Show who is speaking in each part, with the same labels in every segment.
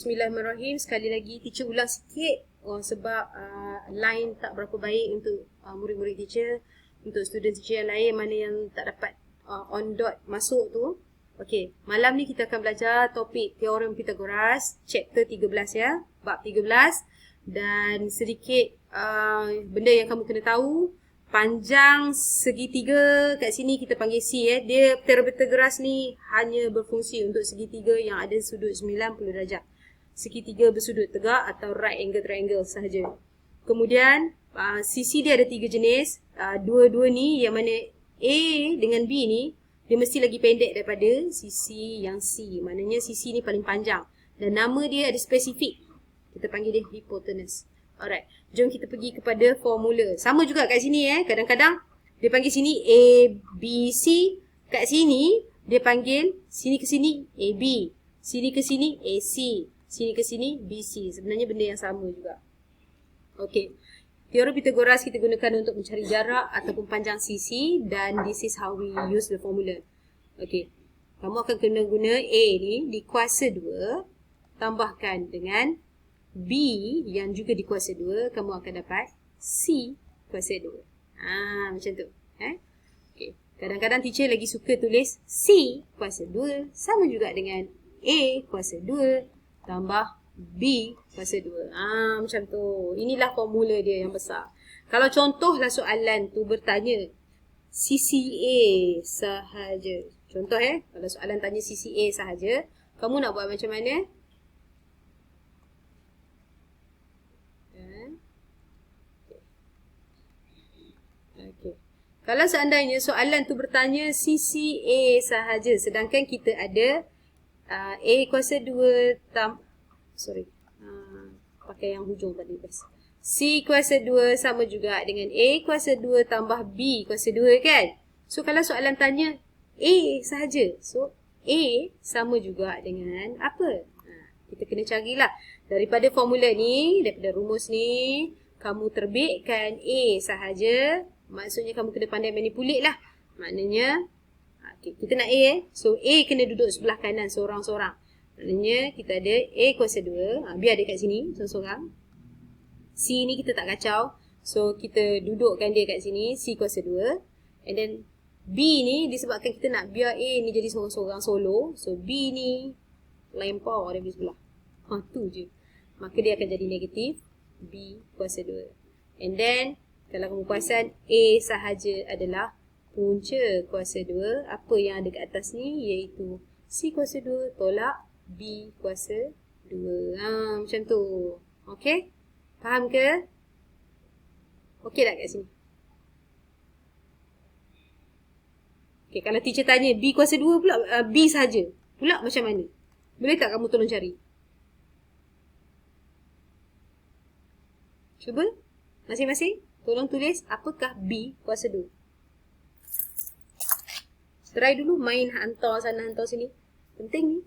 Speaker 1: Bismillahirrahmanirrahim. Sekali lagi teacher ulang sikit sebab line tak berapa baik untuk murid-murid teacher. Untuk student teacher yang lain mana yang tak dapat on dot masuk tu. Okey, malam ni kita akan belajar topik teorem Pythagoras chapter 13 ya, bab 13, dan sedikit benda yang kamu kena tahu. Panjang segitiga kat sini kita panggil C ya. Dia teorem Pythagoras ni hanya berfungsi untuk segitiga yang ada sudut 90 darjah. Segitiga bersudut tegak atau right angle triangle sahaja. Kemudian sisi dia ada 3 jenis. Dua-dua ni yang mana A dengan B ni dia mesti lagi pendek daripada sisi yang C. Maknanya sisi ni paling panjang. Dan nama dia ada spesifik. Kita panggil dia hypotenuse. Alright. Jom kita pergi kepada formula. Sama juga kat sini Kadang-kadang dia panggil sini A, B, C. Kat sini dia panggil sini ke sini A, B. Sini ke sini A, C. Sini ke sini BC. Sebenarnya benda yang sama juga. Okey. Teorem Pythagoras kita gunakan untuk mencari jarak ataupun panjang sisi, dan this is how we use the formula. Okey. Kamu akan kena guna A ni di kuasa 2 tambahkan dengan B yang juga di kuasa 2, kamu akan dapat C kuasa 2. Macam tu. Okey. Kadang-kadang teacher lagi suka tulis C kuasa 2 sama juga dengan A kuasa 2 tambah B kuasa 2. Macam tu. Inilah formula dia yang besar. Kalau contohlah soalan tu bertanya sisi A sahaja. Contoh kalau soalan tanya sisi A sahaja, kamu nak buat macam mana? Okay. Kalau seandainya soalan tu bertanya sisi A sahaja, sedangkan kita ada A kuasa 2 pakai yang hujung tadi best. C kuasa 2 sama juga dengan A kuasa 2 tambah B kuasa 2 kan? So kalau soalan tanya A sahaja, so A sama juga dengan apa? Kita kena carilah. Daripada formula ni, daripada rumus ni, kamu terbitkan A sahaja. Maksudnya kamu kena pandai manipulate lah. Maknanya kita nak A so A kena duduk sebelah kanan seorang-seorang. Maknanya kita ada A kuasa 2. Biar ada kat sini seorang-seorang. C ni kita tak kacau. So kita dudukkan dia kat sini C kuasa 2. And then B ni disebabkan kita nak biar A ni jadi seorang-seorang solo. So B ni lempar daripada sebelah. Tu je. Maka dia akan jadi negatif B kuasa 2. And then kalau kamu perasan A sahaja adalah punca kuasa 2. Apa yang ada kat atas ni iaitu C kuasa 2 tolak B kuasa 2. Macam tu. Okey? Faham ke? Okey tak kat sini? Okey, kalau teacher tanya B kuasa 2 pula, B sahaja pula macam mana? Boleh tak kamu tolong cari? Cuba masing-masing tolong tulis apakah B kuasa 2. Try dulu main hantar sana hantar sini. Penting ni.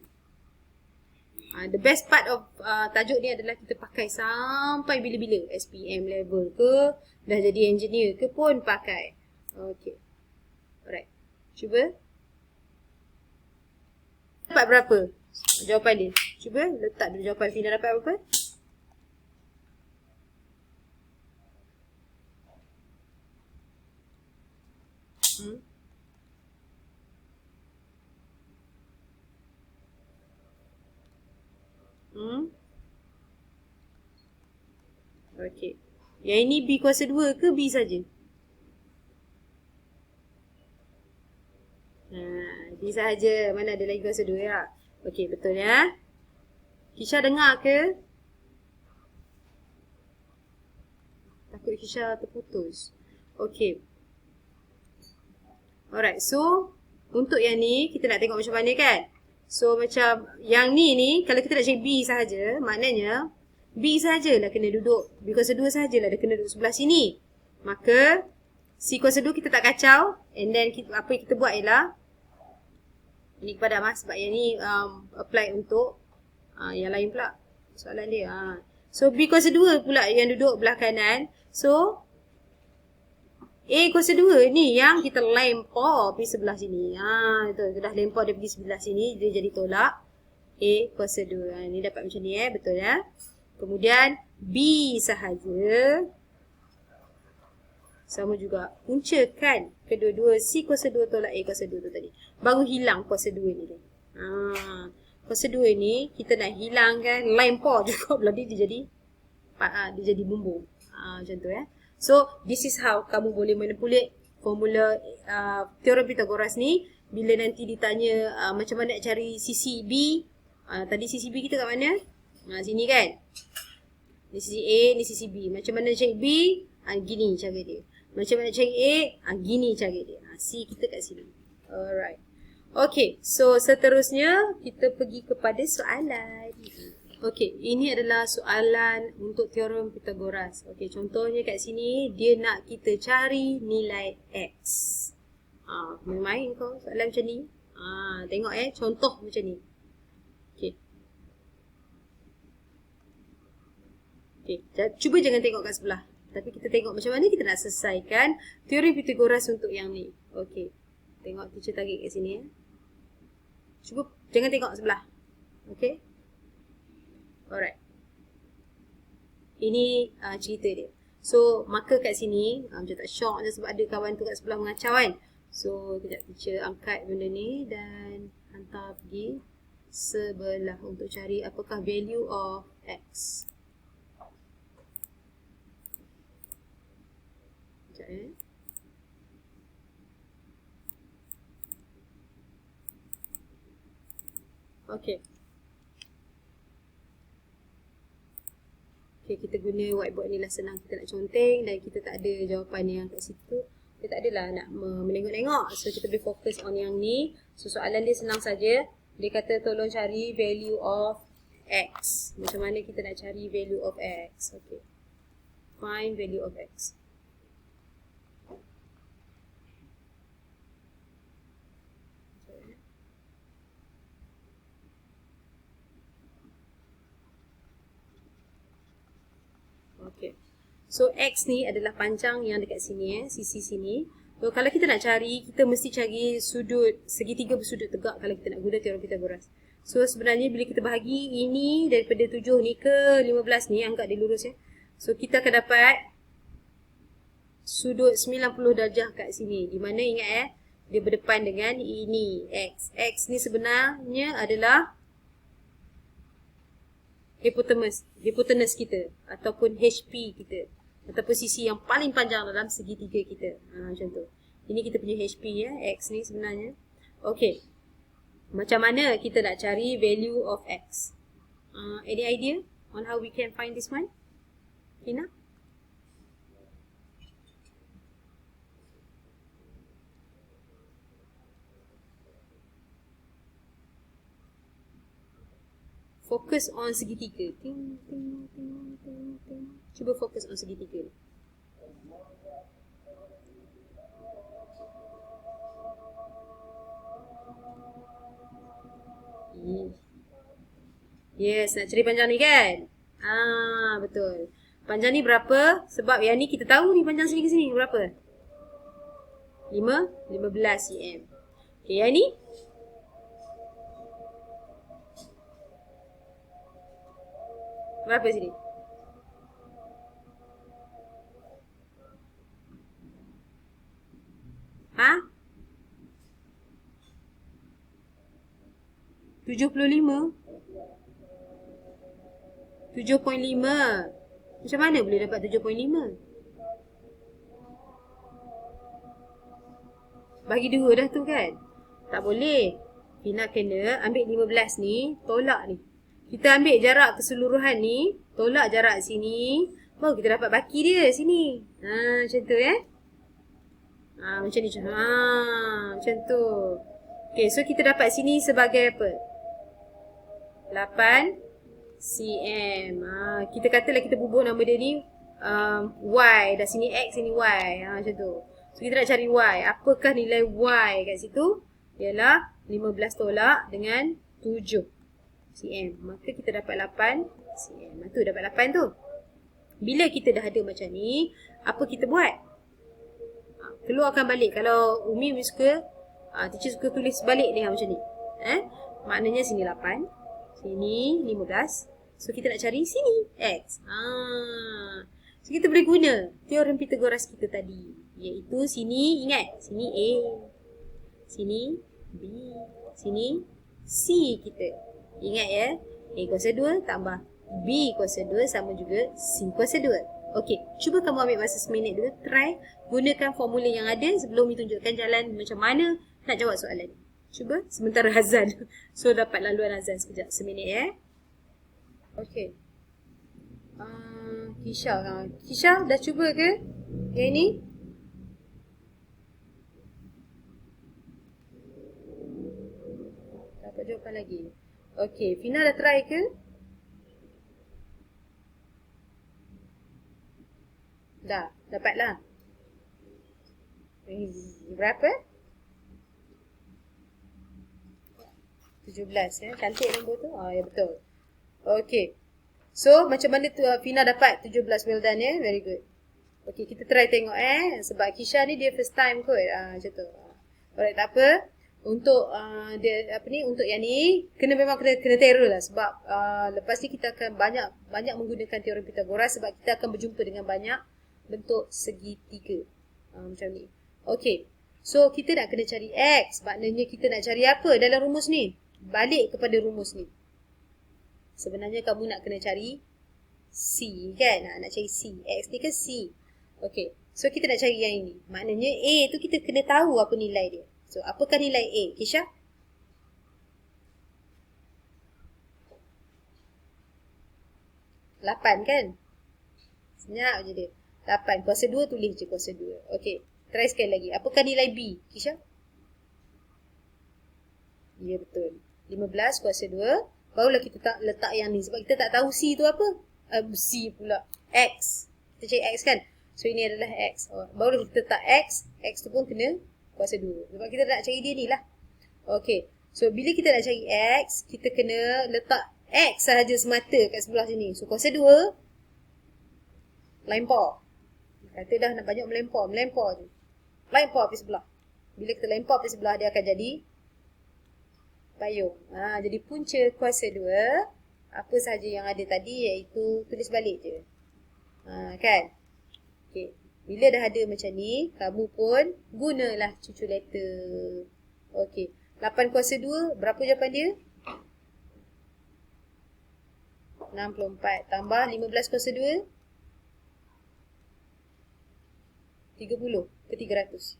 Speaker 1: The best part of tajuk ni adalah kita pakai sampai bila-bila. SPM level ke, dah jadi engineer ke pun pakai. Okay. Alright. Cuba. Dapat berapa? Jawapan dia. Cuba letak dulu jawapan Fina dapat berapa? Okey. Yang ini B kuasa 2 ke B saja? B sahaja. Mana ada lagi kuasa 2 ya? Okey, betul ya. Kisha dengar ke? Takut Kisha terputus. Okey. Alright, so untuk yang ni kita nak tengok macam mana kan? So macam yang ni kalau kita nak cari B sahaja, maknanya B sahajalah kena duduk. B kuasa 2 sahajalah dia kena duduk sebelah sini. Maka C kuasa 2 kita tak kacau. And then apa yang kita buat ialah ini kepada Mas sebab yang ni apply untuk yang lain pula soalan dia. So B kuasa 2 pula yang duduk belah kanan. So A kuasa 2 ni yang kita lempar pergi sebelah sini. Itu dah lempar dia pergi sebelah sini, dia jadi tolak A A kuasa 2. Ni dapat macam ni betul ya. Kemudian B sahaja. Sama juga. Puncakan kedua-dua C kuasa 2 tolak A kuasa 2 tu tadi. Baru hilang kuasa 2 ni. Kuasa 2 ni kita nak hilangkan line power juga pula dia jadi bumbung. Macam tu ya. So, this is how kamu boleh manipulate formula teorem Pythagoras ni. Bila nanti ditanya macam mana nak cari sisi B. Tadi sisi B kita kat mana? Sini kan? Ni sisi A, ni sisi B. Macam mana cari B? Gini cara dia. Macam mana cari A? Gini cara dia. C kita kat sini. Alright. Okay, so seterusnya kita pergi kepada soalan. Okay, ini adalah soalan untuk teorem Pythagoras. Okay, contohnya kat sini, dia nak kita cari nilai X. Main kau soalan macam ni. Tengok contoh macam ni. Okay. Okay, cuba jangan tengok kat sebelah. Tapi kita tengok macam mana kita nak selesaikan teorem Pythagoras untuk yang ni. Okay, tengok teacher tarik kat sini Cuba jangan tengok sebelah. Okay. Alright. Ini cerita dia. So, maka kat sini, macam tak syok je sebab ada kawan tu kat sebelah mengacau kan. So, kejap teacher angkat benda ni dan hantar pergi sebelah untuk cari apakah value of X. Sekejap Okay. Okay, kita guna whiteboard ni lah senang kita nak conteng dan kita tak ada jawapan yang kat situ. Kita tak adalah nak menengok-nengok. So, kita boleh fokus on yang ni. So, soalan dia senang saja. Dia kata tolong cari value of X. Macam mana kita nak cari value of X? Okay. Find value of X. Okay. So, X ni adalah panjang yang dekat sini sisi sini. So, kalau kita nak cari, kita mesti cari sudut, segitiga bersudut tegak kalau kita nak guna teorem Pythagoras. So, sebenarnya bila kita bahagi ini daripada 7 ni ke 15 ni, angkat dia lurus So, kita akan dapat sudut 90 darjah kat sini. Di mana ingat dia berdepan dengan ini, X. X ni sebenarnya adalah hipotenus kita ataupun HP kita ataupun sisi yang paling panjang dalam segitiga kita. Macam tu. Ini kita punya HP X ni sebenarnya. Okay. Macam mana kita nak cari value of X? Any idea on how we can find this one? Hina? Fokus on segitiga. Ting, ting, ting, ting, ting. Cuba fokus on segitiga. Yes, nak cari panjang ni kan? Betul. Panjang ni berapa? Sebab yang ni kita tahu ni panjang sini ke sini. Berapa? 15 cm. Okay, yang ni? Berapa sini? Ha? 75? 7.5. Macam mana boleh dapat 7.5? Bagi 2 dah tu kan? Tak boleh. Hina kena ambil 15 ni, tolak ni. Kita ambil jarak keseluruhan ni, tolak jarak sini, baru kita dapat baki dia sini. Macam tu macam ni. Macam tu. Okay, so kita dapat sini sebagai apa? 8 cm. Kita katalah kita bubuh nama dia ni Y. Dah sini X, sini Y. Macam tu. So, kita nak cari Y. Apakah nilai Y kat situ? Ialah 15 tolak dengan 7 cm. Maka kita dapat 8 cm. Tu dapat 8 tu. Bila kita dah ada macam ni, apa kita buat? Keluarkan balik. Kalau Umi suka, teacher suka tulis balik ni macam ni. Maknanya sini 8. Sini 15. So kita nak cari sini X. So kita boleh guna teorem Pythagoras kita tadi. Iaitu sini, ingat, sini A, sini B, sini C kita. Ingat ya, A kuasa 2 tambah B kuasa 2 sama juga C kuasa 2. Okey, cuba kamu ambil masa seminit dulu. Try gunakan formula yang ada sebelum ditunjukkan jalan macam mana nak jawab soalan. Cuba sementara azan. So dapat laluan azan sekejap, seminit ya. Okey. Kisha dah cuba ke yang ni? Dapat jawapan lagi. Okey, Fina dah try ke? Dah, dapatlah. Berapa? 17 ya. Cantik nombor tu. Ya betul. Okey. So, macam mana tu Fina dapat 17, well done ya. Very good. Okey, kita try tengok sebab Kisha ni dia first time kot. Macam tu. Alright, tak apa. Untuk dia untuk yang ni memang kena terror lah sebab lepas ni kita akan banyak menggunakan teorem Pythagoras sebab kita akan berjumpa dengan banyak bentuk segitiga. Macam ni. Okey. So, kita nak kena cari X. Maknanya kita nak cari apa dalam rumus ni? Balik kepada rumus ni. Sebenarnya kamu nak kena cari C kan? Nak cari C. X ni kan C. Okey. So, kita nak cari yang ini. Maknanya A tu kita kena tahu apa nilai dia. So, apakah nilai A? Kisha? Lapan kan? Senyap je dia. 8. Kuasa 2 tulis je kuasa 2. Okey. Try sekali lagi. Apakah nilai B? Kisha? Ya betul. 15 kuasa 2. Barulah kita letak yang ni. Sebab kita tak tahu C tu apa. C pula. X. Kita cari X kan? So ini adalah X. Barulah kita letak X. X tu pun kena kuasa 2. Sebab kita nak cari dia ni lah. Okey. So bila kita nak cari X, kita kena letak X sahaja semata kat sebelah sini. So kuasa 2. Lempar. Kata dah nak banyak melempar je. Lempar pergi sebelah. Bila kita lempar pergi sebelah, dia akan jadi payung. Jadi punca kuasa 2, apa sahaja yang ada tadi iaitu tulis balik je. Kan? Okay. Bila dah ada macam ni, kamu pun gunalah cucu letter. Okey. 8 kuasa 2, berapa jawapan dia? 64. Tambah 15 kuasa 2. 30 ke 300.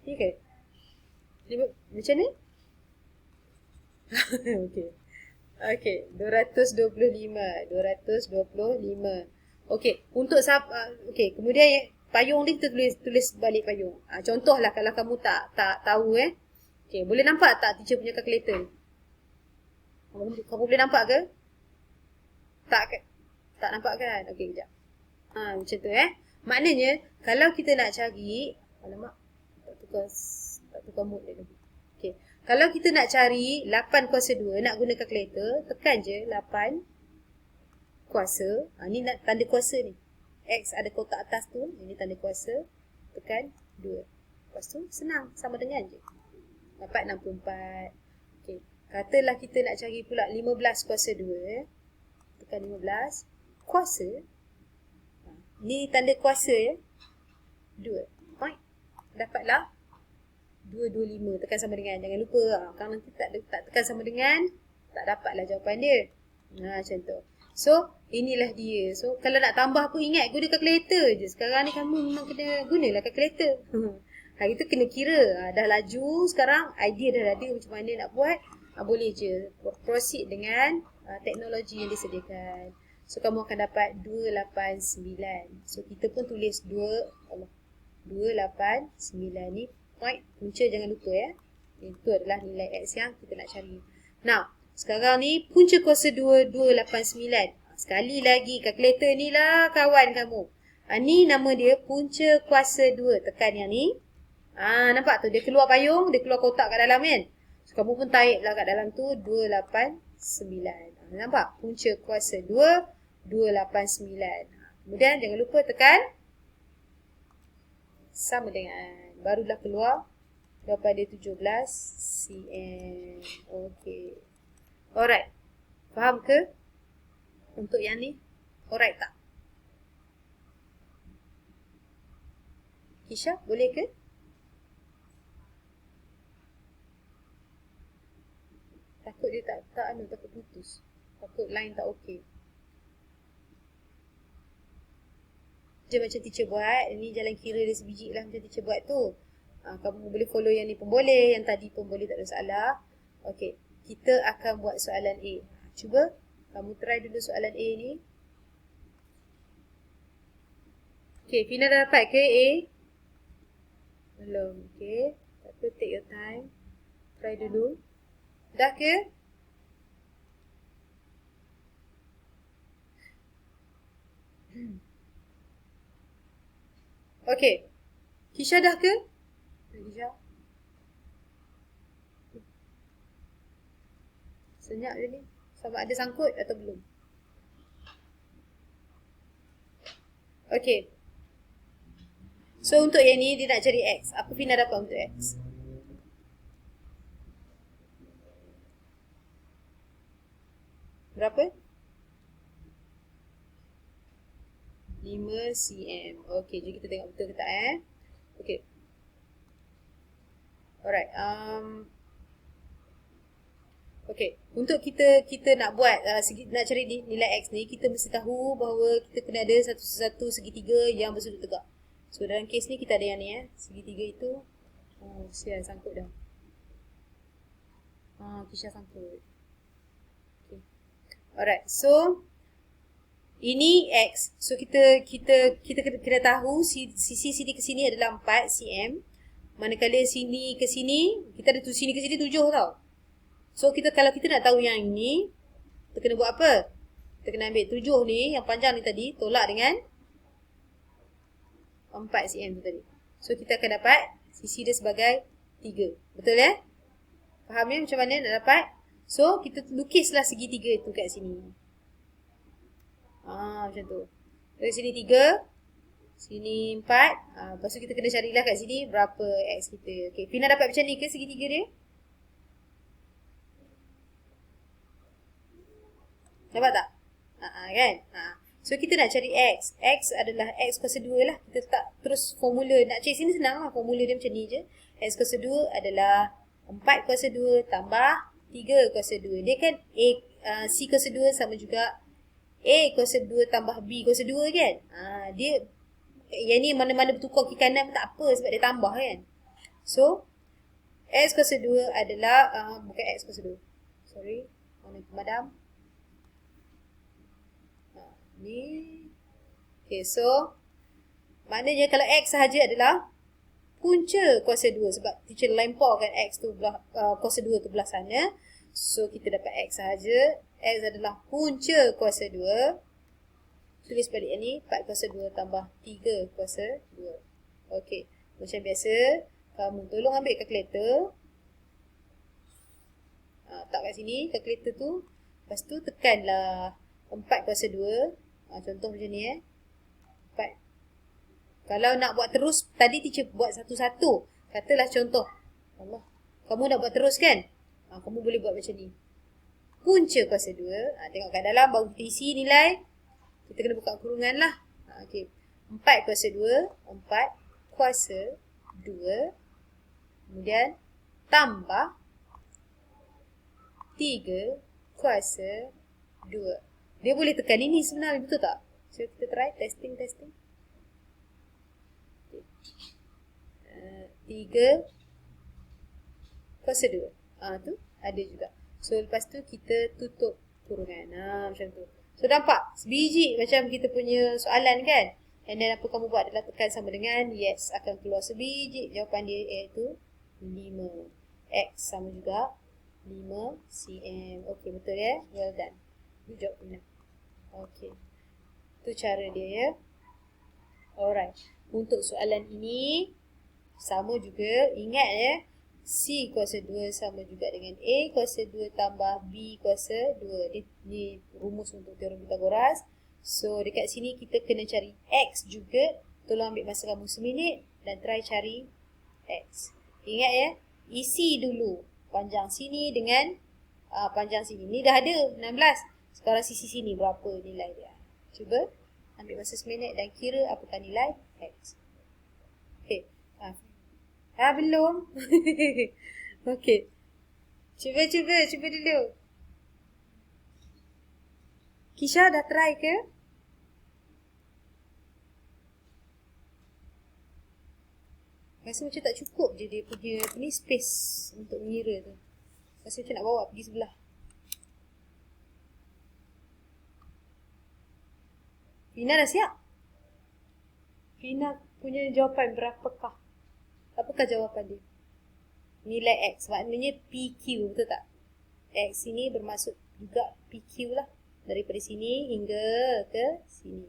Speaker 1: Ni ke? Macam ni? Okey. Okey, 225. 225. Okey, untuk okey, kemudian payung ni kita tulis balik payung. Contohlah kalau kamu tak tahu Okey, boleh nampak tak teacher punya calculator? Kamu boleh nampak ke? Tak nampak kan? Okey, kejap. Macam tu Maknanya kalau kita nak cari, alamak, tak tukar mood dia lagi. Okey. Kalau kita nak cari 8 kuasa 2, nak guna kalkulator, tekan je 8 kuasa. Ni nak tanda kuasa ni. X ada kotak atas tu, ini tanda kuasa. Tekan 2. Lepas tu senang, sama dengan je. Dapat 64. Okey. Katalah kita nak cari pula 15 kuasa 2. Tekan 15. Kuasa. Ni tanda kuasa 2. Point. Dapatlah 225. Tekan sama dengan. Jangan lupa. Kalau nanti tak tekan sama dengan, tak dapatlah jawapan dia. Macam tu. So, inilah dia. So, kalau nak tambah pun ingat, guna kalkulator je. Sekarang ni kamu memang kena gunalah kalkulator. Hari tu kena kira. Dah laju. Sekarang idea dah ada macam mana nak buat. Boleh je. Proceed dengan teknologi yang disediakan. So, kamu akan dapat 289. So, kita pun tulis 289 ni. Point. Punca jangan lupa Itu adalah nilai X yang kita nak cari. Now, sekarang ni punca kuasa 2, 289. Sekali lagi, kalkulator ni lah kawan kamu. Ni nama dia punca kuasa 2. Tekan yang ni. Nampak tu? Dia keluar payung, dia keluar kotak kat dalam kan? So, kamu pun tarik lah kat dalam tu 289. Nampak? Punca kuasa 2, 289. Kemudian jangan lupa tekan sama dengan. Barulah keluar jawapan dia 17 cm. Okey. Alright. Faham ke? Untuk yang ni. Alright tak? Kisha, boleh ke? Takut dia tak takut putus. Takut line tak okey. Dia macam teacher buat, ni jalan kira dia sebiji lah macam teacher buat tu. Kamu boleh follow yang ni pun boleh, yang tadi pun boleh, tak ada masalah. Okey, kita akan buat soalan A. Cuba, kamu try dulu soalan A ni. Okey, Fina dah dapat ke A? Belum, okey. Tak apa, take your time. Try dulu. Dah ke? Okey. Kisha dah ke? Kisha. Senyap je ni. Sama ada sangkut atau belum? Okey. So, untuk yang ni, dia nak cari X. Apa Fina dapat untuk X? Berapa? 5 cm. Okey, jadi kita tengok betul ke tak Okey. Alright. Okey, untuk kita nak buat nak cari nilai X ni, kita mesti tahu bahawa kita kena ada satu segitiga yang bersudut tegak. So dalam kes ni kita ada yang ni segitiga itu. Oh, sial sangkut dah. Kisha sangkut. Okay. Alright, so ini X. So kita kena tahu sisi sini ke sini adalah 4 cm. Manakala sini ke sini, kita ada sini ke sini 7 tau. So kalau kita nak tahu yang ini, kita kena buat apa? Kita kena ambil 7 ni, yang panjang ni tadi, tolak dengan 4 cm tu tadi. So kita akan dapat sisi dia sebagai 3. Betul Faham macam mana nak dapat? So kita lukislah segitiga tu kat sini. Macam tu. Dari sini 3, sini 4. Lepas tu kita kena carilah kat sini berapa X kita. Okay, Fina dapat macam ni ke segitiga dia? Dapat tak? Kan? So kita nak cari X. X adalah X kuasa 2 lah. Kita tak terus formula. Nak cari sini senang lah. Formula dia macam ni je. X kuasa 2 adalah 4 kuasa 2 tambah 3 kuasa 2. Dia kan C kuasa 2 sama juga A kuasa 2 tambah B kuasa 2 kan? Dia yang ni mana-mana bertukar ke kanan tak apa sebab dia tambah kan? So X kuasa 2 adalah bukan X kuasa 2. Sorry. Mana pemadam? Ni. Okay, so maknanya kalau X sahaja adalah punca kuasa 2 sebab teacher lemparkan X tu kuasa 2 tu belah sana. So kita dapat X sahaja. X adalah punca kuasa 2. Tulis balik yang ni 4 kuasa 2 tambah 3 kuasa 2. Okey, macam biasa kamu tolong ambil kalkulator. Tak kat sini kalkulator tu. Lepas tu tekanlah 4 kuasa 2. Contoh macam ni 4. Kalau nak buat terus, tadi teacher buat satu-satu. Katalah contoh. Allah. Kamu nak buat terus kan? Kamu boleh buat macam ni. Punca kuasa 2. Tengok kat dalam baru kita isi nilai. Kita kena buka kurungan lah. Okay. 4 kuasa 2. 4 kuasa 2. Kemudian tambah 3 kuasa 2. Dia boleh tekan ini sebenarnya, betul tak? So, kita try testing. 3 kuasa 2. Tu ada juga. So, lepas tu kita tutup kurungan. Macam tu. So, nampak? Sebiji macam kita punya soalan kan? And then apa kamu buat adalah tekan sama dengan yes. Akan keluar sebiji. Jawapan dia iaitu 5. X sama juga 5 cm. Okay, betul Well done. Good job, Fina. Okay. Itu cara dia Alright. Untuk soalan ini, sama juga. Ingat C kuasa 2 sama juga dengan A kuasa 2 tambah B kuasa 2. Ini rumus untuk teorem Pythagoras. So, dekat sini kita kena cari X juga. Tolong ambil masa kamu seminit dan try cari X. Ingat ya, isi dulu panjang sini dengan panjang sini. Ni dah ada 16. Sekarang sisi sini berapa nilai dia. Cuba ambil masa seminit dan kira apakah nilai X. Okey. Belum. Okey. Cuba dulu. Kisha dah try ke? Rasa macam tak cukup je dia punya ni space untuk mengira tu. Rasa macam nak bawa pergi sebelah. Fina dah siap? Fina punya jawapan berapakah? Apakah jawapan dia? Nilai X. Maknanya PQ, betul tak? X ini bermaksud juga PQ lah. Daripada sini hingga ke sini.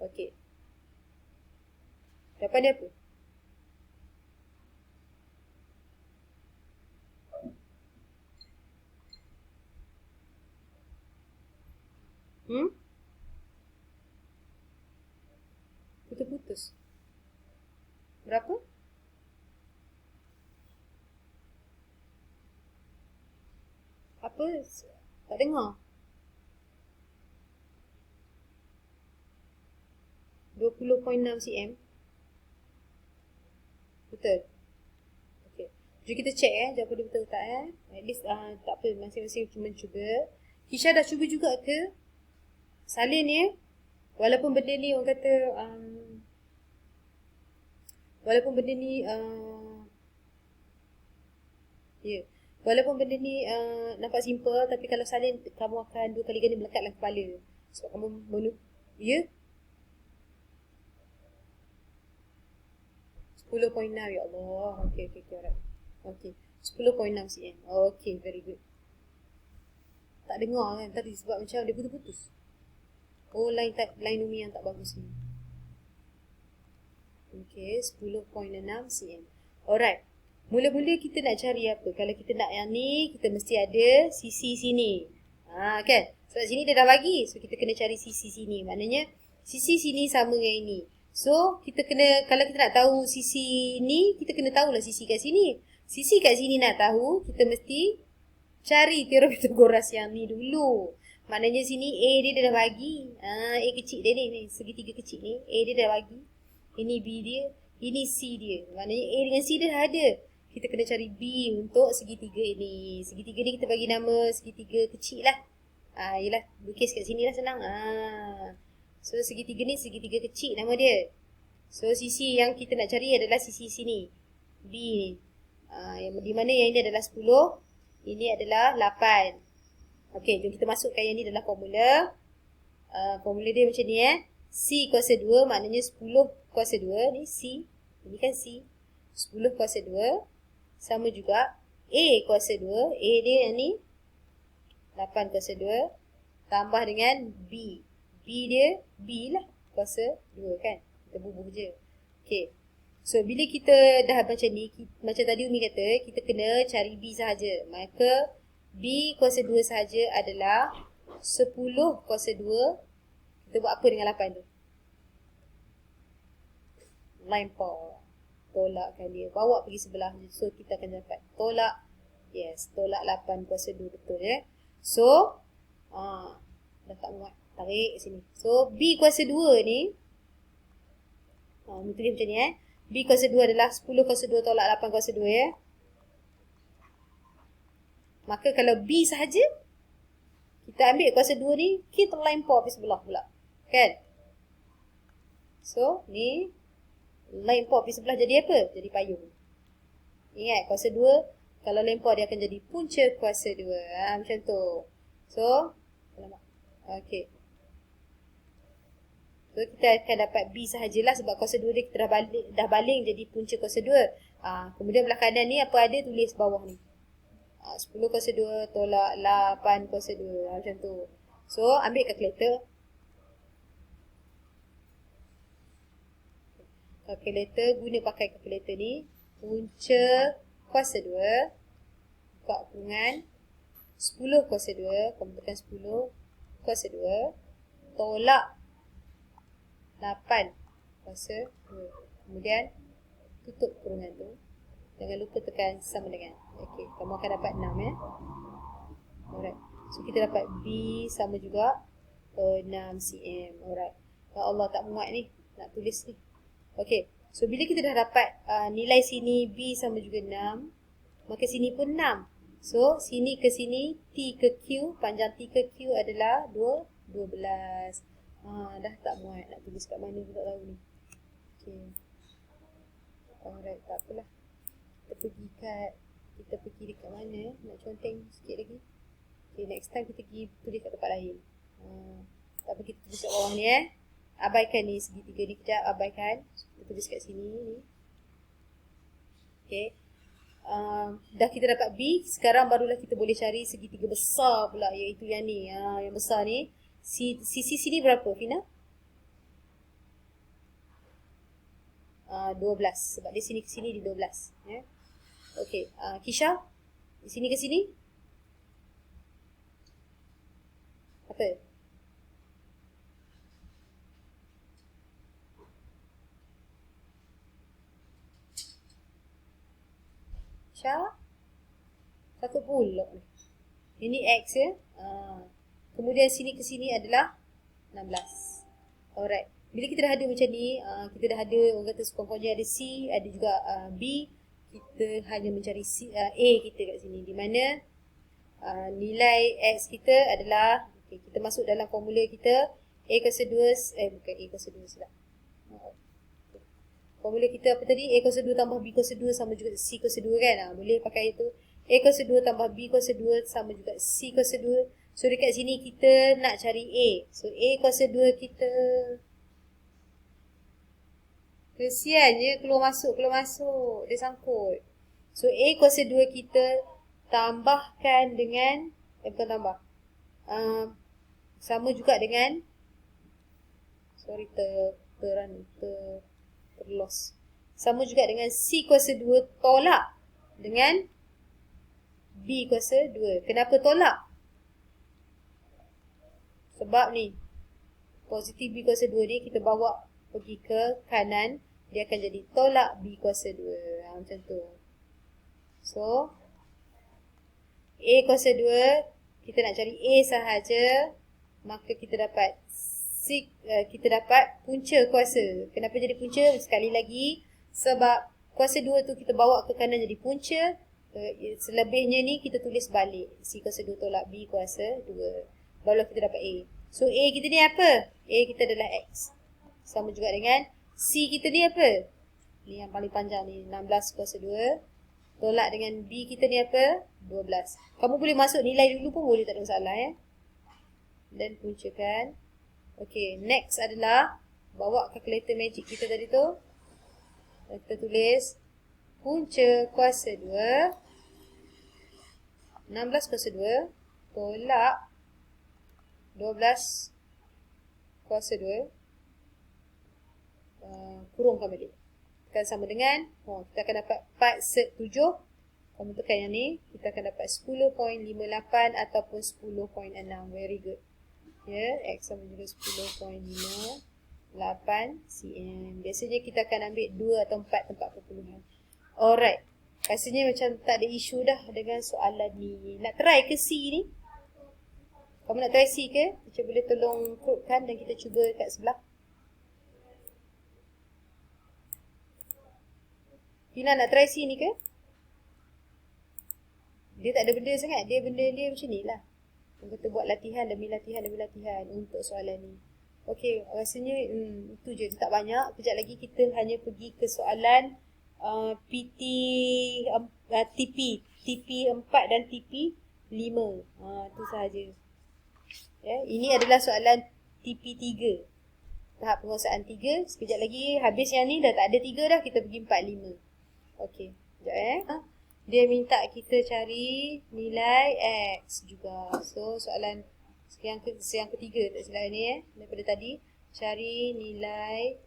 Speaker 1: Okey. Jawapan dia apa? Putus-putus. Berapa? Apa? Tak dengar. 20.6 cm. Betul. Okey. Jom kita check jawapan dia betul tak At least tak apa, masing-masing cuma cuba. Kisha dah cuba juga ke? Salin ya. Walaupun benda ni orang kata walaupun benda ni walaupun benda ni nampak simple, tapi kalau salin kamu akan 2 kali ganda melekat dalam kepala. Sebab kamu ya. 10.6 ya Allah. Okey alright. Okey. 10.6 cm. Okey, very good. Tak dengar kan tadi sebab macam dia putus-putus. Oh, line umi yang tak bagus ni. Okey, 10.6 cm. Alright. Mula-mula kita nak cari apa? Kalau kita nak yang ni, kita mesti ada sisi sini. Kan? Sebab sini dia dah bagi. So, kita kena cari sisi sini. Maknanya, sisi sini sama dengan ini. So, kita kena, kalau kita nak tahu sisi ni, kita kena tahulah sisi kat sini. Sisi kat sini nak tahu, kita mesti cari teorem Pythagoras yang ni dulu. Maknanya sini A dia dah bagi. A kecil dia ni, segitiga kecil ni. A dia dah bagi. Ini B dia, ini C dia. Maknanya A dengan C dia dah ada. Kita kena cari B untuk segitiga ini. Segitiga ni kita bagi nama segitiga kecil lah. Yelah, lukis kat sini lah senang. So, segitiga ni segitiga kecil nama dia. So, sisi yang kita nak cari adalah sisi sini. B ni. Di mana yang ini adalah 10. Ini adalah 8. Okey, jom kita masukkan yang ni dalam formula. Formula dia macam ni C kuasa 2 maknanya 10 kuasa 2. Ni C. Ini kan C. 10 kuasa 2. Sama juga A kuasa 2. A dia yang ni 8 kuasa 2. Tambah dengan B. B dia B lah. Kuasa 2 kan. Kita bubuh je. Okay. So, bila kita dah macam ni, macam tadi Umi kata, kita kena cari B sahaja. Maka, B kuasa 2 sahaja adalah 10 kuasa 2. Kita buat apa dengan 8 tu? Lempar. Tolakkan dia. Bawa pergi sebelah. So, kita akan dapat tolak. Yes, tolak 8 kuasa 2. Betul ya. So, dah tak muat. Tarik sini. So, B kuasa 2 ni, tulis macam ni B kuasa 2 adalah 10 kuasa 2 tolak 8 kuasa 2 ya. Maka kalau B sahaja, kita ambil kuasa 2 ni, kita lempar pergi sebelah pula. Kan? So, ni, lempar pergi sebelah jadi apa? Jadi payung. Ingat, kuasa 2, kalau lempar dia akan jadi punca kuasa 2. Macam tu. So, okay. So, kita akan dapat B sahajalah sebab kuasa 2 dia kita dah baling jadi punca kuasa 2. Kemudian belah kanan ni apa ada tulis bawah ni. 10 kuasa 2 tolak 8 kuasa 2. Macam tu. So, ambil kalkulator. Guna pakai kalkulator ni. Punca kuasa 2. Buka kurungan. 10 kuasa 2. Kamu tekan 10 kuasa 2. Tolak 8 kuasa 2. Kemudian tutup kurungan tu. Jangan lupa tekan sama dengan. Okey, kamu akan dapat 6 ya. Alright. So kita dapat B sama juga 6 cm. Alright. Ya Allah, tak muat ni nak tulis ni. Okey. So bila kita dah dapat nilai sini B sama juga 6, maka sini pun 6. So sini ke sini T ke Q, panjang T ke Q adalah 12. Dah tak muat nak tulis kat mana pun tak tahu ni. Okey. Alright, tak apalah. Kita pergi dekat mana? Nak conteng sikit lagi. Okay, next time kita pergi tulis kat tempat lain. Tak apa, kita tulis kat bawah ni Abaikan ni segitiga ni kejap, abaikan. Kita tulis kat sini ni. Okay. Dah kita dapat B, sekarang barulah kita boleh cari segitiga besar pula, iaitu yang ni. Yang besar ni. Sisi sini berapa, Fina? 12. Sebab dia sini ke sini di 12. Ya. Okey, Kisha, di sini ke sini? Apa? Kisha? Satu pula ni. Ini X ya. Kemudian sini ke sini adalah 16. Alright. Bila kita dah ada macam ni, kita dah ada, orang kata sekurang-kurangnya ada C, ada juga B. Kita hanya mencari A kita kat sini. Di mana nilai X kita adalah, okay, kita masuk dalam formula kita, A kuasa 2, bukan A kuasa 2 silap. Formula kita apa tadi? A kuasa 2 tambah B kuasa 2 sama juga C kuasa 2 kan? Boleh pakai itu. A kuasa 2 tambah B kuasa 2 sama juga C kuasa 2. So dekat sini kita nak cari A. So A kuasa 2 kita, kesiannya keluar masuk. Dia sangkut. So A kuasa 2 kita tambahkan dengan, bukan tambah. Sama juga dengan, terlos. Sama juga dengan C kuasa 2 tolak dengan B kuasa 2. Kenapa tolak? Sebab ni, positif B kuasa 2 ni kita bawa pergi ke kanan, dia akan jadi tolak B kuasa 2. Macam tu. So, A kuasa 2, kita nak cari A sahaja, maka kita dapat punca kuasa. Kenapa jadi punca? Sekali lagi, sebab kuasa 2 tu kita bawa ke kanan jadi punca. Selebihnya ni kita tulis balik. C kuasa 2 tolak B kuasa 2. Barulah kita dapat A. So A kita ni apa? A kita adalah X. Sama juga dengan C kita ni apa? Ni yang paling panjang ni, 16 kuasa 2. Tolak dengan B kita ni apa? 12. Kamu boleh masuk nilai dulu pun boleh, tak ada masalah Dan puncakan. Okay, next adalah bawa kalkulator magic kita tadi tu. Kita tulis punca kuasa 2, 16 kuasa 2 tolak 12 kuasa 2, kurungkan balik. Tekan sama dengan, kita akan dapat 4 set 7. Kamu tekan yang ni, kita akan dapat 10.58 ataupun 10.6. Very good. Ya, X sama juga 10.58 cm. Biasanya kita akan ambil 2 atau 4 tempat perpuluhan. Alright. Rasanya macam tak ada isu dah dengan soalan ni. Nak try ke C ni? Kamu nak try C ke? Macam boleh tolong quotekan dan kita cuba kat sebelah. Tina nak try C ni ke? Dia tak ada benda sangat. Dia benda dia macam ni lah. Kita buat latihan demi latihan untuk soalan ni. Okey, rasanya itu je. Tak banyak. Kejap lagi kita hanya pergi ke soalan TP 4 dan TP 5. Itu sahaja. Ya, ini adalah soalan TP 3. Tahap penguasaan 3. Sekejap lagi habis yang ni dah tak ada 3 dah. Kita pergi 4, 5. Okey. Sekejap Dia minta kita cari nilai X juga. So soalan yang ketiga tak silap ni daripada tadi. Cari nilai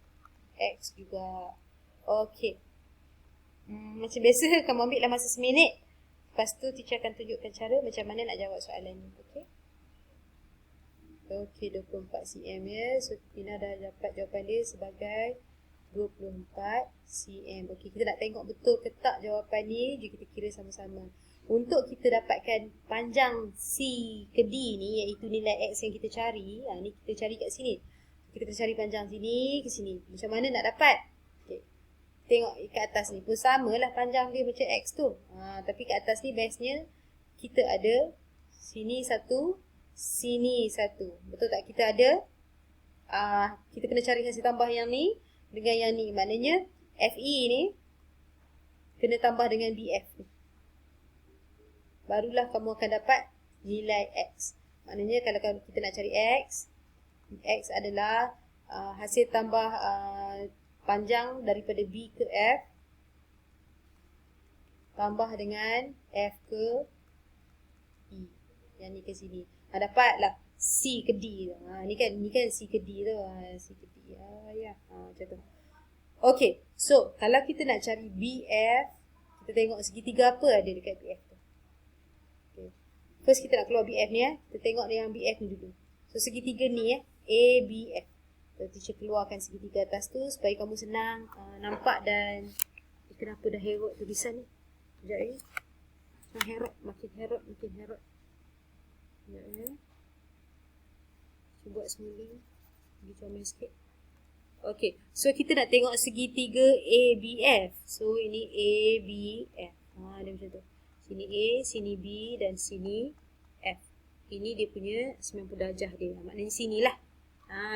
Speaker 1: X juga. Okey. Macam biasa kamu ambil lah masa seminit. Lepas tu teacher akan tunjukkan cara macam mana nak jawab soalan ni. Okey. Okey, 24 cm ya. So Tina dah dapat jawapan dia sebagai 24 cm. Okey, kita nak tengok betul ke tak jawapan ni. Jom kita kira sama-sama. Untuk kita dapatkan panjang C ke D ni, iaitu nilai X yang kita cari. Ni kita cari kat sini. Kita cari panjang sini ke sini. Macam mana nak dapat? Okay. Tengok kat atas ni pun samalah panjang dia macam X tu. Tapi kat atas ni bestnya kita ada sini satu, sini satu. Betul tak? Kita ada, kita kena cari hasil tambah yang ni dengan yang ni. Maknanya FE ni kena tambah dengan BF ni. Barulah kamu akan dapat nilai X. Maknanya kalau kita nak cari X, X adalah hasil tambah panjang daripada B ke F tambah dengan F ke E. Yang ni ke sini. Dapatlah C ke D tu. Ni kan C ke D tu. C ke D. Macam tu. Okay. So, kalau kita nak cari BF, kita tengok segitiga apa ada dekat BF tu. Okay. First kita nak keluar BF ni. Kita tengok yang BF ni dulu. So, segitiga ni ABF. Teacher keluarkan segitiga atas tu supaya kamu senang nampak dan kenapa dah herot tulisan ni. Sekejap ni. Makin herot. Sekejap ni. Cuba buat semula. Bagi comel sikit. Okay. So kita nak tengok segitiga ABF. So ini ABF. Dia macam tu. Sini A, sini B dan sini F. Ini dia punya 90 darjah dia. Maknanya sinilah.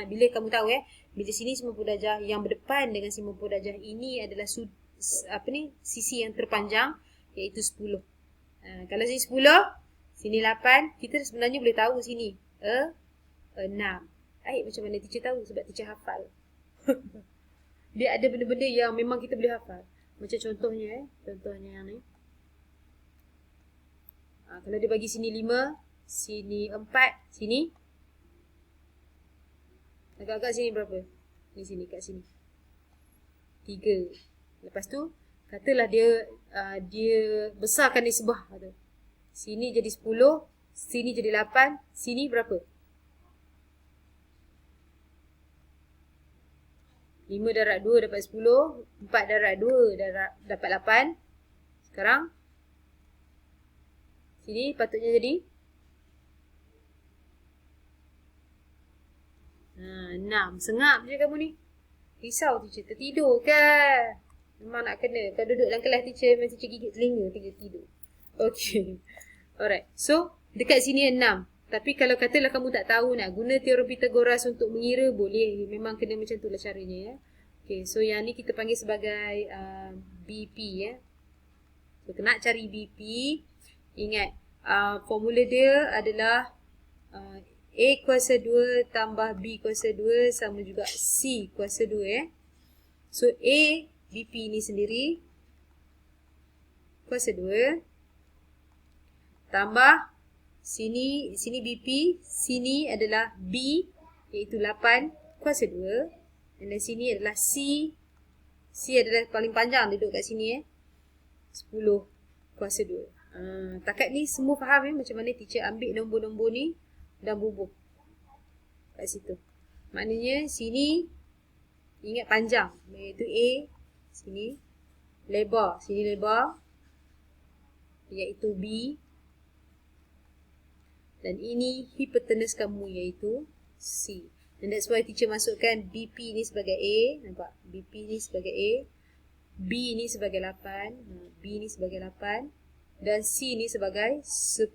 Speaker 1: Bila kamu tahu bila sini 90 darjah, yang berdepan dengan 90 darjah ini adalah sisi yang terpanjang, iaitu 10. Kalau sini 10, sini 8, kita sebenarnya boleh tahu sini 6. Macam mana teacher tahu? Sebab teacher hafal. Dia ada benda-benda yang memang kita boleh hafal. Macam contohnya yang ni. Kalau dia bagi sini 5, sini 4, sini agak-agak sini berapa? Ni sini, kat sini 3. Lepas tu katalah dia besarkan nisbah tu. Sini jadi 10, sini jadi 8, sini berapa? 5 darab 2 dapat 10, 4 darab 2 dapat 8. Sekarang sini patutnya jadi 6. Sengap je kamu ni. Risau teacher, tertidur ke? Memang nak kena. Kalau duduk dalam kelas teacher, memang teacher gigit telinga, tidur. Okay. Alright. So, dekat sini 6. Tapi kalau katalah kamu tak tahu nak guna teorem Pythagoras untuk mengira, boleh. Memang kena macam tu lah caranya. Okay. So, yang ni kita panggil sebagai BP. So, nak cari BP. Ingat, formula dia adalah A kuasa 2 tambah B kuasa 2 sama juga C kuasa 2. So, A BP ni sendiri kuasa 2 tambah sini BP, sini adalah B iaitu 8 kuasa 2 dan sini adalah C adalah paling panjang duduk kat sini 10 kuasa 2. Takat ni semua faham macam mana teacher ambil nombor-nombor ni dan bubuh kat situ. Maknanya sini ingat panjang, iaitu A, sini lebar iaitu B, dan ini hipotenus kamu iaitu C. And that's why teacher masukkan BP ni sebagai A, nampak? BP ni sebagai A, B ni sebagai 8, B ni sebagai 8 dan C ni sebagai 10.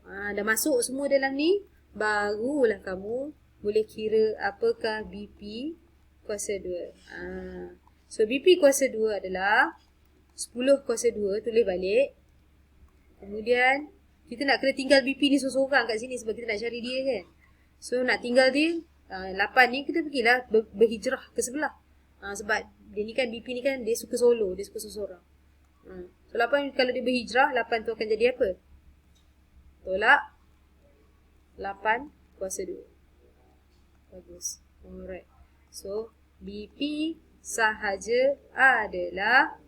Speaker 1: Dah masuk semua dalam ni, barulah kamu boleh kira apakah BP kuasa 2. So, BP kuasa 2 adalah 10 kuasa 2, tulis balik. Kemudian, kita nak kena tinggal BP ni seorang kat sini sebab kita nak cari dia kan. So, nak tinggal dia, 8 ni kita pergilah berhijrah ke sebelah. Sebab dia ni kan, BP ni kan dia suka solo, dia suka seorang. So, 8 kalau dia berhijrah, 8 tu akan jadi apa? Tolak 8 kuasa 2. Bagus. Alright. So, BP sahaja adalah,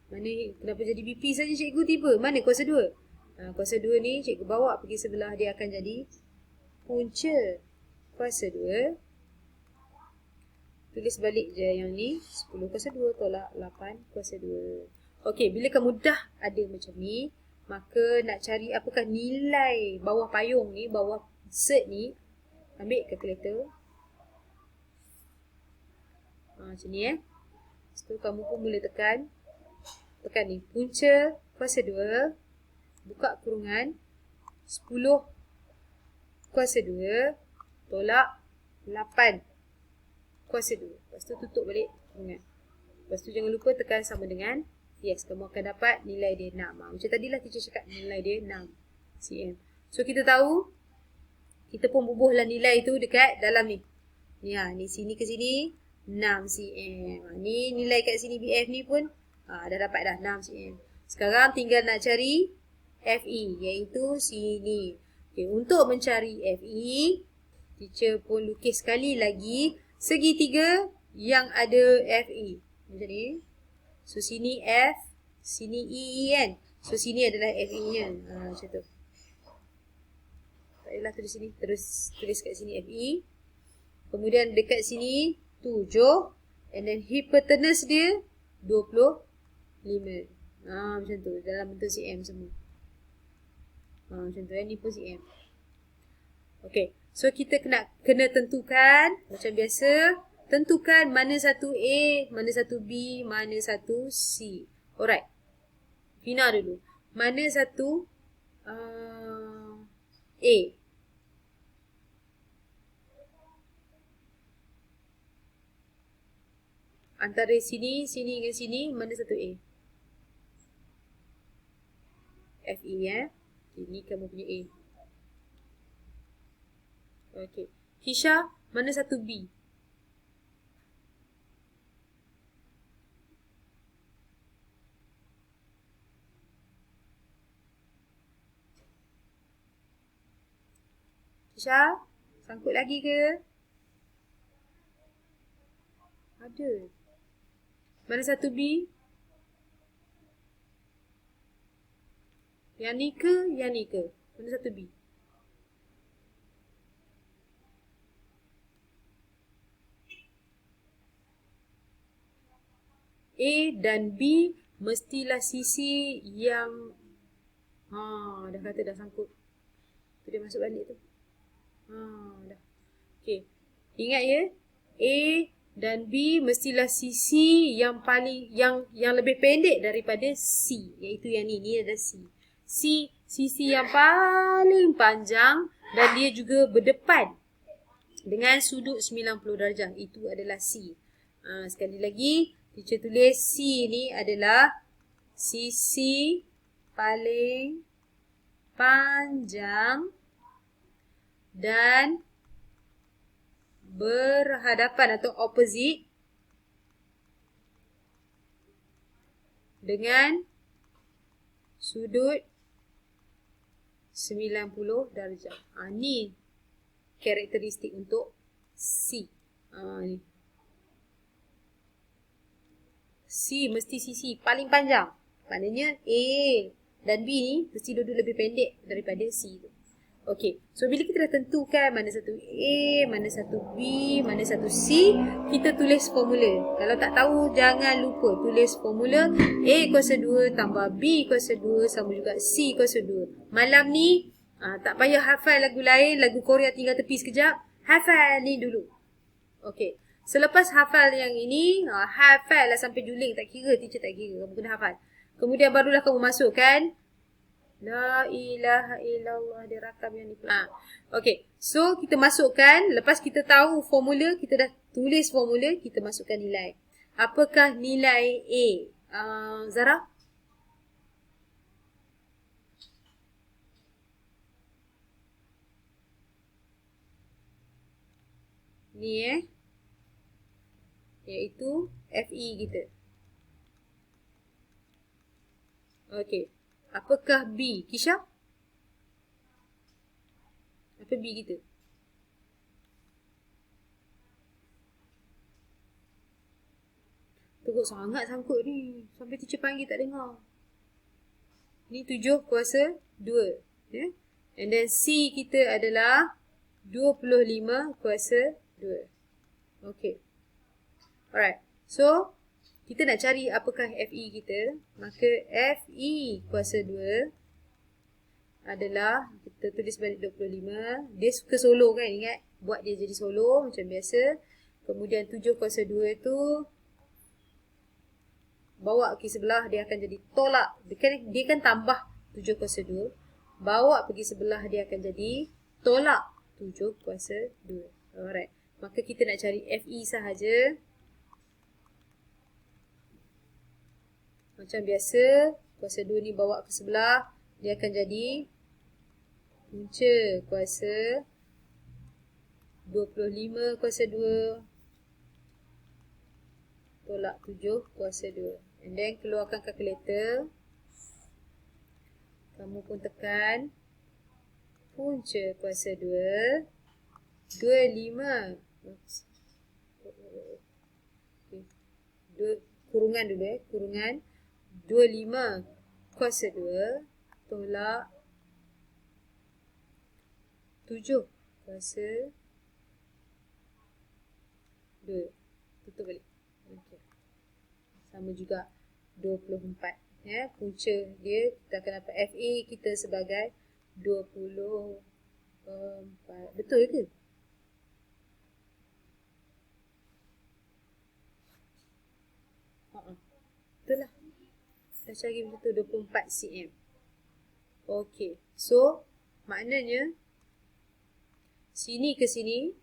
Speaker 1: mana kenapa jadi BP saja cikgu tiba? Mana kuasa 2? Kuasa 2 ni cikgu bawa pergi sebelah, dia akan jadi punca kuasa 2 Tulis balik je yang ni. 10 kuasa 2 tolak 8 kuasa 2. Okey, bila kamu dah ada macam ni, maka nak cari apakah nilai bawah payung ni, bawah cert ni. Ambil kalkulator. Macam ni Lepas tu kamu pun mula tekan ni. Punca kuasa 2. Buka kurungan. 10 kuasa 2 tolak 8 kuasa 2. Lepas tu tutup balik kurungan. Lepas tu jangan lupa tekan sama dengan yes. Kamu akan dapat nilai dia 6. Macam tadilah teacher cakap nilai dia 6 cm. So kita tahu, kita pun bubuhlah nilai tu dekat dalam ni. Ni sini ke sini 6 cm. Ni nilai kat sini BF ni pun dah dapat dah 6 cm. Sekarang tinggal nak cari FE, iaitu sini. Okay, untuk mencari FE, teacher pun lukis sekali lagi segitiga yang ada FE. Macam ni. So, sini F, sini E kan. So, sini adalah FE nya. Macam tu. Tak payahlah tulis sini. Terus tulis kat sini FE. Kemudian dekat sini 7. And then hypotenuse dia 25. Macam tu. Dalam bentuk cm semua. Macam tu ni pun cm. Okay. So kita kena tentukan macam biasa. Tentukan mana satu A, mana satu B, mana satu C. Alright. Fina dulu. Mana satu A? Antara sini dengan sini, mana satu A? FE Ini kamu punya A. Okey. Hisha, mana satu B? Hisha, sangkut lagi ke? Ada. Mana satu B? Yang ni ke? Yang ni ke? Mana satu B? A dan B mestilah sisi yang dah kata dah sangkut. Tu dia masuk balik tu. Dah. Okey. Ingat ya, A dan B mestilah sisi yang paling yang lebih pendek daripada C, iaitu yang ni adalah C. C sisi yang paling panjang dan dia juga berdepan dengan sudut 90 darjah. Itu adalah C. Sekali lagi, teacher tulis C ni adalah sisi paling panjang dan berhadapan atau opposite dengan sudut 90 darjah. Ni karakteristik untuk C. Ni. C mesti sisi paling panjang. Maknanya A dan B ni mesti dua-dua lebih pendek daripada C tu. Okey. So bila kita dah tentukan mana satu A, mana satu B, mana satu C, kita tulis formula. Kalau tak tahu, jangan lupa tulis formula. A kuasa 2 tambah B kuasa 2 sama juga C kuasa 2. Malam ni tak payah hafal lagu lain, lagu Korea tinggal tepi sekejap. Hafal ni dulu. Okey. Selepas hafal yang ini, hafal lah sampai juling, tak kira, teacher tak kira. Kamu kena hafal. Kemudian barulah kamu masukkan La ilaha illallah, dia rakam yang ni pula. Okey. So, kita masukkan. Lepas kita tahu formula, kita dah tulis formula, kita masukkan nilai. Apakah nilai A? Zara? Ni iaitu FE kita. Okey. Apakah B? Kisha? Apa B kita? Teruk sangat sangkut ni. Sampai teacher panggil tak dengar. Ni 7 kuasa 2. Yeah? And then C kita adalah 25 kuasa 2. Okey. Alright. So, kita nak cari apakah FE kita. Maka FE kuasa 2 adalah, kita tulis balik 25. Dia suka solo kan, ingat? Buat dia jadi solo macam biasa. Kemudian 7 kuasa 2 tu bawa pergi sebelah, dia akan jadi tolak. Dia kan tambah 7 kuasa 2. Bawa pergi sebelah, dia akan jadi tolak 7 kuasa 2. Alright. Maka kita nak cari FE sahaja. Macam biasa, kuasa 2 ni bawa ke sebelah, dia akan jadi punca kuasa 25 kuasa 2 tolak 7 kuasa 2. And then keluarkan kalkulator. Kamu pun tekan punca kuasa 2 25. Okay. Kurungan dulu kurungan 25 kuasa 2 tolak 7 kuasa 2. Tutup balik. Okay. Sama juga 24. Ya, punca dia kita akan dapat FA kita sebagai 24. Betul ke? Betul lah. Dah cari macam tu 24 cm. Okey. So, maknanya sini ke sini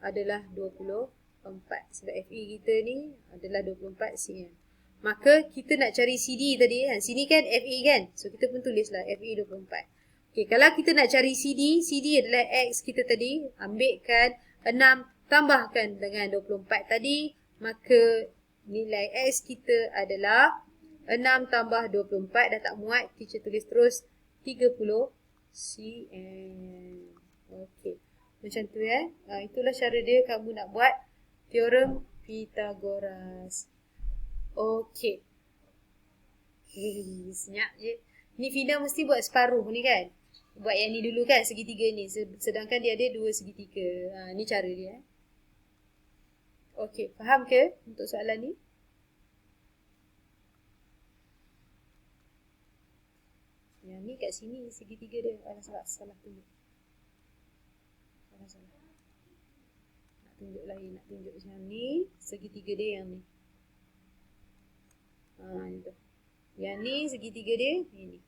Speaker 1: adalah 24. Sebab FE kita ni adalah 24 cm. Maka kita nak cari CD tadi kan. Sini kan FE kan. So kita pun tulislah FE 24. Okey, kalau kita nak cari CD, CD adalah X kita tadi. Ambilkan 6 tambahkan dengan 24 tadi. Maka nilai X kita adalah 6 tambah 24. Dah tak muat. Teacher tulis terus 30 cm. Okey. Macam tu ya. Itulah cara dia kamu nak buat teorem Pythagoras. Okey. Senyap je. Ni Fina mesti buat separuh ni kan. Buat yang ni dulu kan, segitiga ni. Sedangkan dia ada 2 segitiga. Ni cara dia. Okey, faham ke untuk soalan ni? Yang ni kat sini segitiga dia. Salah tunjuk. Salah. Nak tunjuk lain, nak tunjuk macam ni. Segitiga dia yang ni. Itu. Yang ni segitiga dia, ini.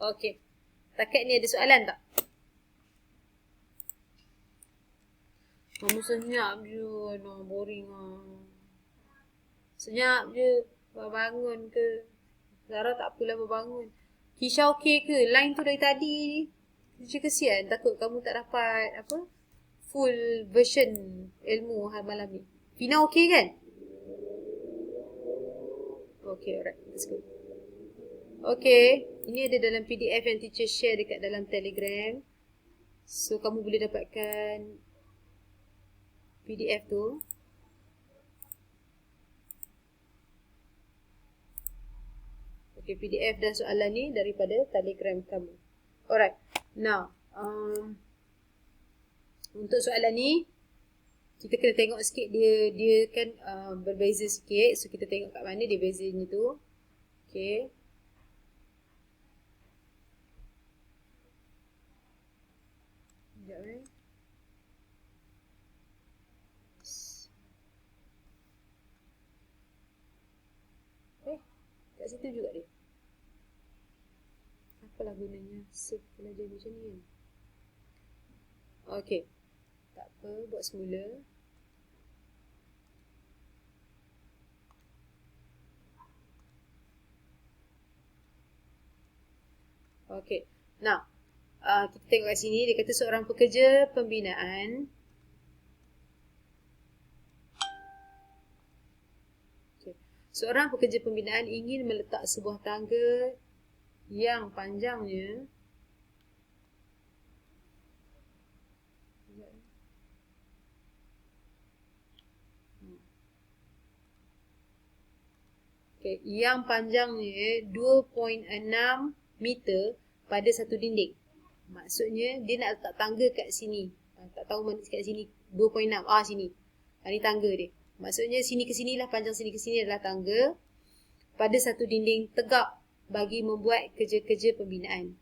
Speaker 1: Okey. Takat ni ada soalan tak? Kamu senyap je. No, boring lah. Senyap je. Bangun ke? Zara tak apalah bangun. Kisha okey ke? Line tu dari tadi. Kisha kesian. Takut kamu tak dapat full version ilmu malam ni. Fina okey kan? Okay, alright. Let's go. Okay. Ini ada dalam PDF yang teacher share dekat dalam Telegram. So, kamu boleh dapatkan PDF tu. Okay, PDF dan soalan ni daripada Telegram kamu. Alright. Now, untuk soalan ni, kita kena tengok sikit dia kan berbeza sikit. So kita tengok kat mana dia bezanya tu. Okay. Sekejap kat situ juga dia. Apalah gunanya save pelajar macam ni kan. Okay. Tak apa, buat semula. Okey. Nah, kita tengok kat sini. Dia kata seorang pekerja pembinaan. Okay. Seorang pekerja pembinaan ingin meletak sebuah tangga yang panjangnya yang panjangnya 2.6 meter pada satu dinding. Maksudnya dia nak letak tangga kat sini. Tak tahu mana kat sini 2.6. Sini. Ni tangga dia. Maksudnya sini ke sini lah, panjang sini ke sini adalah tangga pada satu dinding tegak bagi membuat kerja-kerja pembinaan.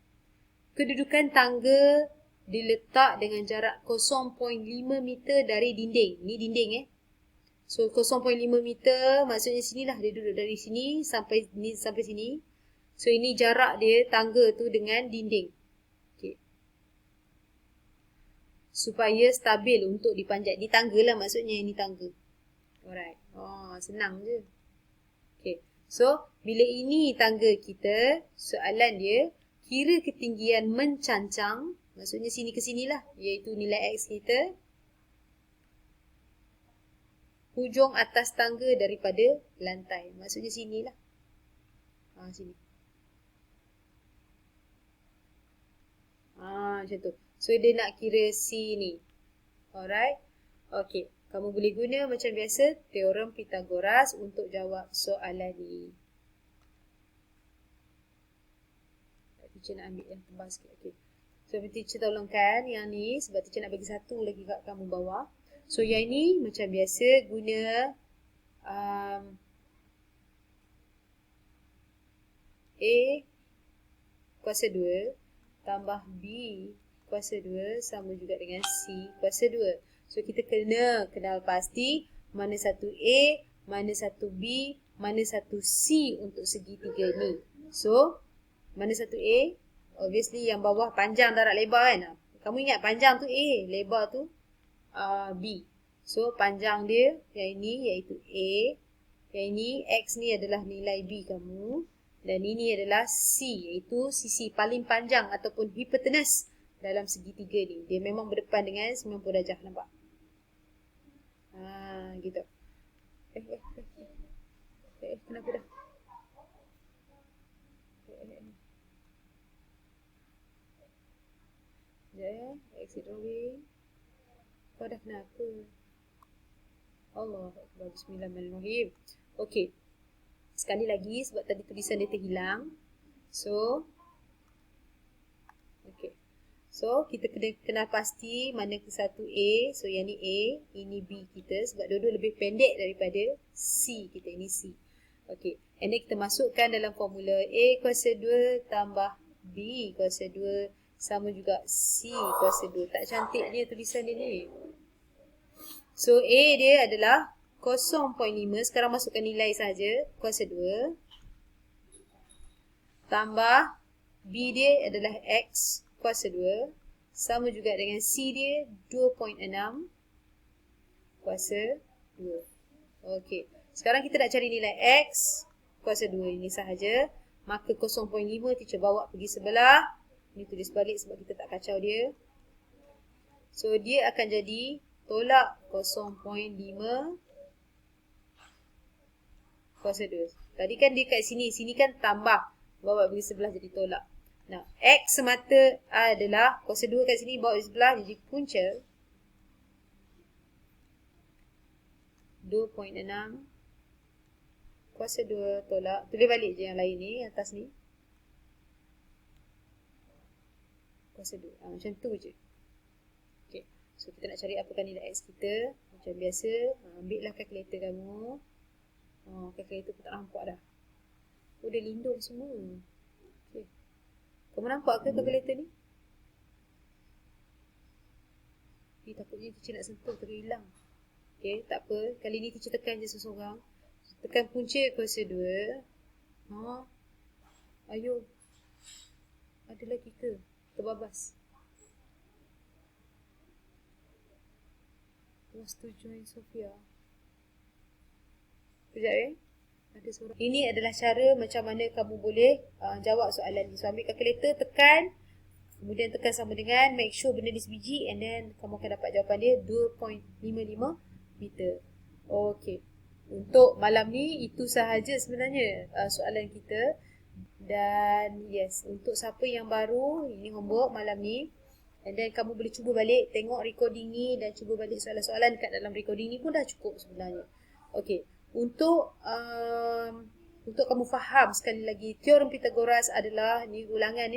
Speaker 1: Kedudukan tangga diletak dengan jarak 0.5 meter dari dinding. Ni dinding So 0.5 meter maksudnya sinilah dia duduk, dari sini sampai sini. So ini jarak dia tangga tu dengan dinding. Okay. Supaya stabil untuk dipanjat. Ni tangga lah maksudnya, ini tangga. Alright. Senang je. Okay. So bila ini tangga kita, soalan dia kira ketinggian mencancang, maksudnya sini ke sini lah, iaitu nilai X kita, hujung atas tangga daripada lantai. Maksudnya sini lah. Sini. Macam tu. So dia nak kira C ni. Alright. Okay. Kamu boleh guna macam biasa teorem Pythagoras untuk jawab soalan ni. Teacher nak ambil yang tebal sikit. Okay. So teacher tolongkan yang ni sebab teacher nak bagi satu lagi kat kamu bawah. So yang ni macam biasa guna A kuasa 2 tambah B kuasa 2 sama juga dengan C kuasa 2. So kita kena kenal pasti mana satu A, mana satu B, mana satu C untuk segitiga ni. So mana satu A? Obviously yang bawah panjang darab lebar kan. Kamu ingat panjang tu A, lebar tu B. So panjang dia yang ini iaitu A. Yang ini X ni adalah nilai B kamu. Dan ini adalah C, iaitu sisi paling panjang ataupun hipotenus dalam segitiga ni. Dia memang berdepan dengan 90 darjah, nampak? Gitu. Kenapa dah? Exit drawing. Kau dah kenapa? Allah Akbar, bismillahirrahmanirrahim. Okey. Sekali lagi sebab tadi tulisan dia terhilang. So kita kena kenal pasti mana ke satu A. So yang ni A, ini B kita sebab dua-dua lebih pendek daripada C kita. Ini C. Okey. And then kita masukkan dalam formula A kuasa 2 tambah B kuasa 2 sama juga C kuasa 2. Tak cantik dia tulisan dia ni. So A dia adalah 0.5. Sekarang masukkan nilai saja. Kuasa 2. Tambah B dia adalah X kuasa 2. Sama juga dengan C dia 2.6 kuasa 2. Okey. Sekarang kita nak cari nilai X kuasa 2 ini sahaja. Maka 0.5 teacher bawa pergi sebelah. Ini tulis balik sebab kita tak kacau dia. So dia akan jadi tolak 0.5 kuasa 2. Tadi kan dia kat sini. Sini kan tambah. Bawa pergi sebelah jadi tolak. Nah, X semata adalah kuasa 2 kat sini. Bawa pergi sebelah jadi punca 2.6 kuasa 2 tolak. Tulis balik je yang lain ni. Atas ni. Kuasa 2. Macam tu je. Okay. So kita nak cari apakah nilai X kita. Macam biasa. Ambil lah kalkulator kamu. Kalkulator pun tak nampak dah. Dia lindung semua. Okay. Kamu nampak ke kalkulator ni? Takutnya teacher nak sentuh terhilang. Okay, tak apa. Kali ni teacher tekan je seseorang. Tekan punca kuasa 2. Ayo. Ada lagi ke? Terbabas. Was to join Sophia. Sekejap Ada suara. Ini adalah cara macam mana kamu boleh jawab soalan ni. So ambil kalkulator, tekan. Kemudian tekan sama dengan, make sure benda ni sebiji. And then kamu akan dapat jawapan dia 2.55 meter. Okay. Untuk malam ni, itu sahaja sebenarnya soalan kita. Dan yes, untuk siapa yang baru, ini homework malam ni. And then kamu boleh cuba balik, tengok recording ni. Dan cuba balik soalan-soalan kat dalam recording ni pun dah cukup sebenarnya. Okay. Untuk untuk kamu faham sekali lagi, teorem Pythagoras adalah, ni ulangan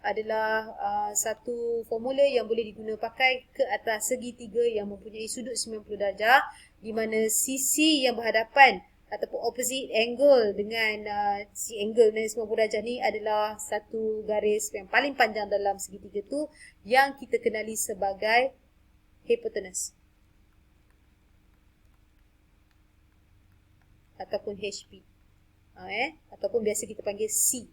Speaker 1: adalah satu formula yang boleh diguna pakai ke atas segitiga yang mempunyai sudut 90 darjah, di mana sisi yang berhadapan ataupun opposite angle dengan si angle dengan 90 darjah ni adalah satu garis yang paling panjang dalam segitiga tu yang kita kenali sebagai hypotenuse ataupun HP. Ataupun biasa kita panggil C.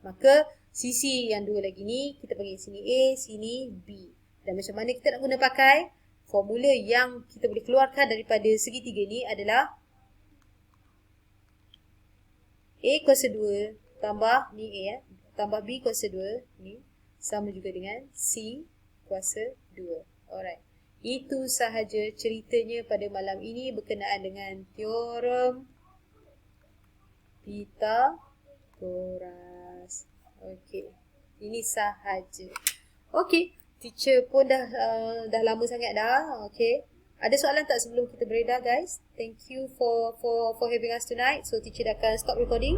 Speaker 1: Maka sisi yang dua lagi ni kita panggil sini A, sini B. Dan macam mana kita nak guna pakai? Formula yang kita boleh keluarkan daripada segitiga ni adalah A kuasa 2 tambah ni A tambah B kuasa 2 ni sama juga dengan C kuasa 2. Alright. Itu sahaja ceritanya pada malam ini berkenaan dengan teorem Pythagoras. Okey. Ini sahaja. Okey. Teacher pun dah lama sangat dah. Okey. Ada soalan tak sebelum kita beredar, guys? Thank you for having us tonight. So teacher dah akan stop recording.